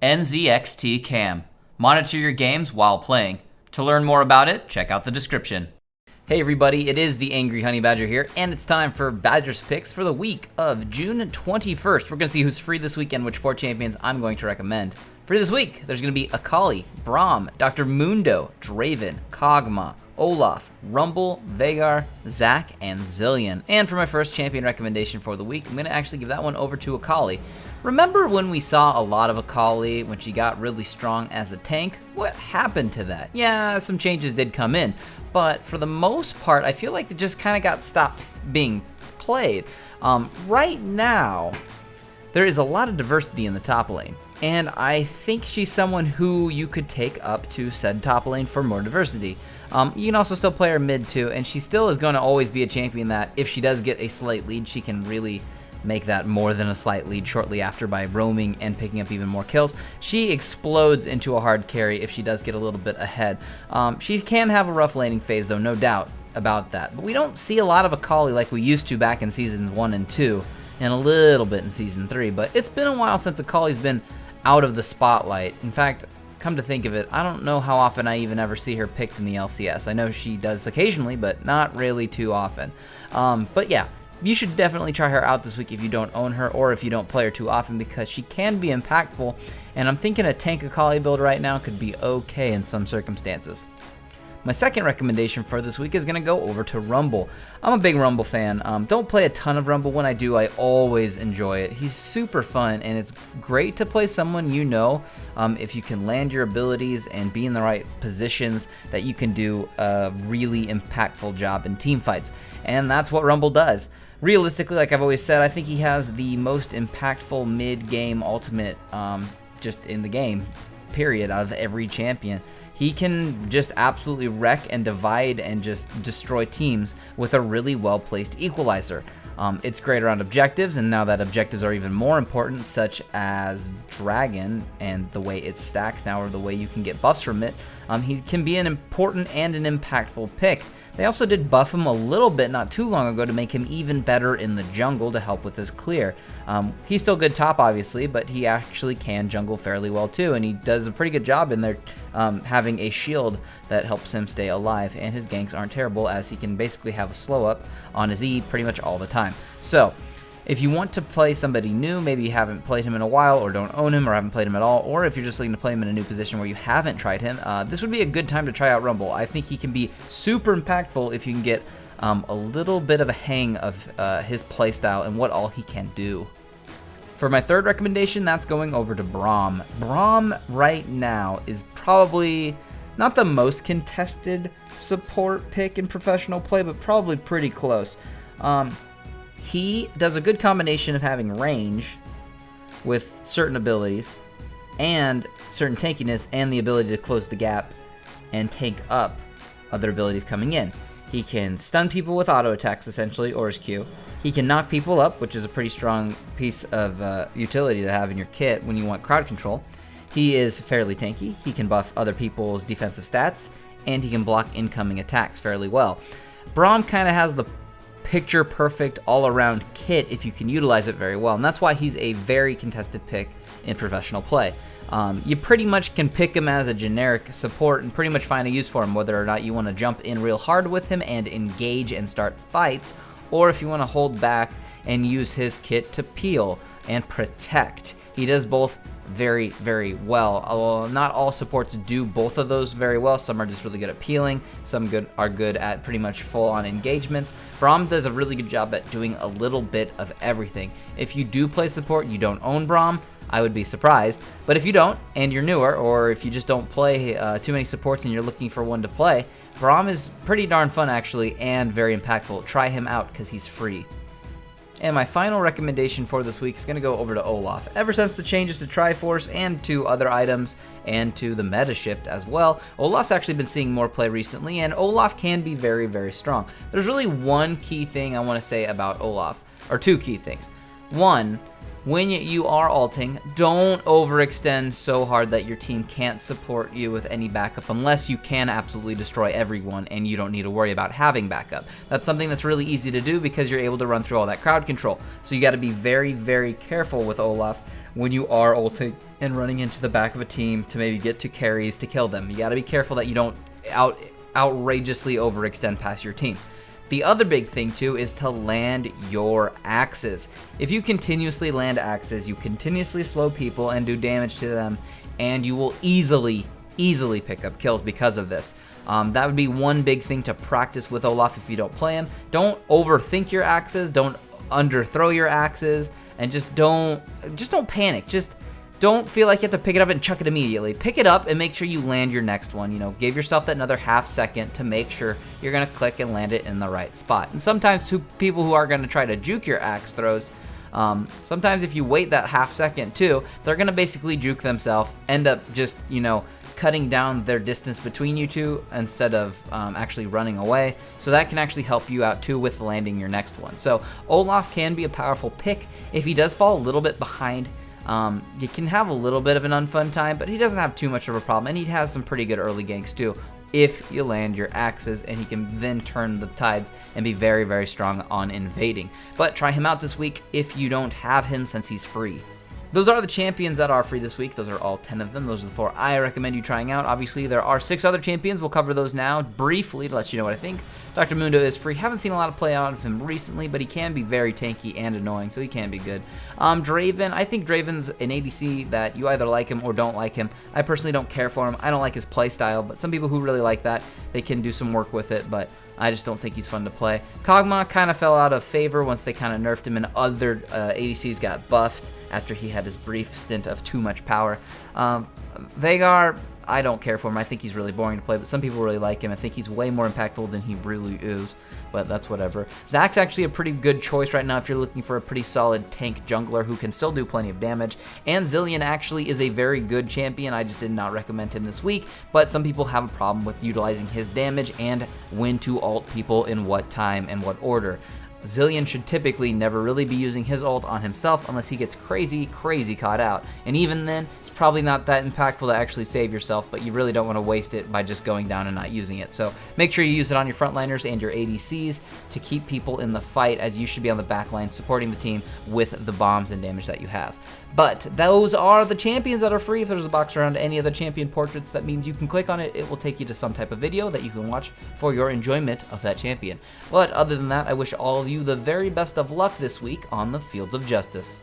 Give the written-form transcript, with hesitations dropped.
NZXT Cam. Monitor your games while playing. To learn more about it, check out the description. Hey everybody, it is the Angry Honey Badger here, and it's time for Badgers picks for the week of June 21st. We're going to see who's free this weekend, which 4 champions I'm going to recommend. Free this week, there's going to be Akali, Brom, Dr. Mundo, Draven, Kog'Maw, Olaf, Rumble, Veigar, Zac, and Zillion. And for my first champion recommendation for the week, I'm going to actually give that one over to Akali. Remember when we saw a lot of Akali when she got really strong as a tank? What happened to that? Yeah, some changes did come in, but for the most part, I feel like it just kind of got stopped being played. Right now, there is a lot of diversity in the top lane, and I think she's someone who you could take up to said top lane for more diversity. You can also still play her mid too, and she still is going to always be a champion that if she does get a slight lead, she can really make that more than a slight lead shortly after by roaming and picking up even more kills. She explodes into a hard carry if she does get a little bit ahead. She can have a rough laning phase though, no doubt about that. But we don't see a lot of Akali like we used to back in seasons 1 and 2, and a little bit in season 3. But it's been a while since Akali's been out of the spotlight. In fact, come to think of it, I don't know how often I even ever see her picked in the LCS. I know she does occasionally, but not really too often. But yeah, you should definitely try her out this week if you don't own her or if you don't play her too often, because she can be impactful, and I'm thinking a tank Akali build right now could be okay in some circumstances. My second recommendation for this week is going to go over to Rumble. I'm a big Rumble fan. Don't play a ton of Rumble. When I do, I always enjoy it. He's super fun, and it's great to play someone you know. If you can land your abilities and be in the right positions, that you can do a really impactful job in team fights. And that's what Rumble does. Realistically, like I've always said, I think he has the most impactful mid-game ultimate just in the game, period, out of every champion. He can just absolutely wreck and divide and just destroy teams with a really well-placed equalizer. It's great around objectives, and now that objectives are even more important, such as Dragon and the way it stacks now, or the way you can get buffs from it, he can be an important and an impactful pick. They also did buff him a little bit not too long ago to make him even better in the jungle to help with his clear. He's still good top, obviously, but he actually can jungle fairly well too, and he does a pretty good job in there having a shield that helps him stay alive, and his ganks aren't terrible as he can basically have a slow up on his E pretty much all the time. So, if you want to play somebody new, maybe you haven't played him in a while or don't own him or haven't played him at all, or if you're just looking to play him in a new position where you haven't tried him, this would be a good time to try out Rumble. I think he can be super impactful if you can get a little bit of a hang of his playstyle and what all he can do. For my third recommendation, that's going over to Brom. Brom right now is probably not the most contested support pick in professional play, but probably pretty close. He does a good combination of having range with certain abilities and certain tankiness and the ability to close the gap and tank up other abilities coming in. He can stun people with auto attacks essentially, or his Q. He can knock people up, which is a pretty strong piece of utility to have in your kit when you want crowd control. He is fairly tanky. He can buff other people's defensive stats, and he can block incoming attacks fairly well. Brom kind of has the picture perfect all-around kit if you can utilize it very well, and that's why he's a very contested pick in professional play. You pretty much can pick him as a generic support and pretty much find a use for him, whether or not you want to jump in real hard with him and engage and start fights, or if you want to hold back and use his kit to peel and protect. He does both very, very well. Although not all supports do both of those very well. Some are just really good at peeling. Some are good at pretty much full-on engagements. Brom does a really good job at doing a little bit of everything. If you do play support and you don't own Brom, I would be surprised. But if you don't, and you're newer, or if you just don't play too many supports and you're looking for one to play, Brom is pretty darn fun actually, and very impactful. Try him out because he's free. And my final recommendation for this week is going to go over to Olaf. Ever since the changes to Triforce and to other items and to the meta shift as well, Olaf's actually been seeing more play recently, and Olaf can be very, very strong. There's really one key thing I want to say about Olaf, or two key things. One, when you are ulting, don't overextend so hard that your team can't support you with any backup unless you can absolutely destroy everyone and you don't need to worry about having backup. That's something that's really easy to do because you're able to run through all that crowd control. So you got to be very, very careful with Olaf. when you are ulting and running into the back of a team to maybe get to carries to kill them. You got to be careful that you don't outrageously overextend past your team. The other big thing too is to land your axes. If you continuously land axes, you continuously slow people and do damage to them, and you will easily pick up kills because of this. That would be one big thing to practice with Olaf if you don't play him. Don't overthink your axes, don't underthrow your axes, and just don't panic. Just don't feel like you have to pick it up and chuck it immediately. Pick it up and make sure you land your next one. You know, give yourself that another half second to make sure you're gonna click and land it in the right spot. And sometimes to people who are gonna try to juke your axe throws, sometimes if you wait that half second too, they're gonna basically juke themselves, end up just, you know, cutting down their distance between you two instead of actually running away. So that can actually help you out too with landing your next one. So Olaf can be a powerful pick. If he does fall a little bit behind, you can have a little bit of an unfun time, but he doesn't have too much of a problem, and he has some pretty good early ganks too if you land your axes, and he can then turn the tides and be very, very strong on invading. But try him out this week if you don't have him, since he's free. Those are the champions that are free this week. Those are all 10 of them. Those are the 4 I recommend you trying out. Obviously, there are 6 other champions. We'll cover those now briefly to let you know what I think. Dr. Mundo is free. Haven't seen a lot of play out of him recently, but he can be very tanky and annoying, so he can be good. Draven, I think Draven's an ADC that you either like him or don't like him. I personally don't care for him. I don't like his play style, but some people who really like that, they can do some work with it, but I just don't think he's fun to play. Kog'Maw kind of fell out of favor once they kind of nerfed him and other ADCs got buffed after he had his brief stint of too much power. Veigar, I don't care for him. I think he's really boring to play, but some people really like him. I think he's way more impactful than he really is, but that's whatever. Zack's actually a pretty good choice right now if you're looking for a pretty solid tank jungler who can still do plenty of damage. And Zilean actually is a very good champion. I just did not recommend him this week, but some people have a problem with utilizing his damage and when to ult people in what time and what order. Zilean should typically never really be using his ult on himself unless he gets crazy caught out. And even then, it's probably not that impactful to actually save yourself, but you really don't want to waste it by just going down and not using it. So make sure you use it on your frontliners and your ADCs to keep people in the fight, as you should be on the back line supporting the team with the bombs and damage that you have. But those are the champions that are free. If there's a box around any of the champion portraits, that means you can click on it. It will take you to some type of video that you can watch for your enjoyment of that champion. But other than that, I wish all of you the very best of luck this week on the Fields of Justice.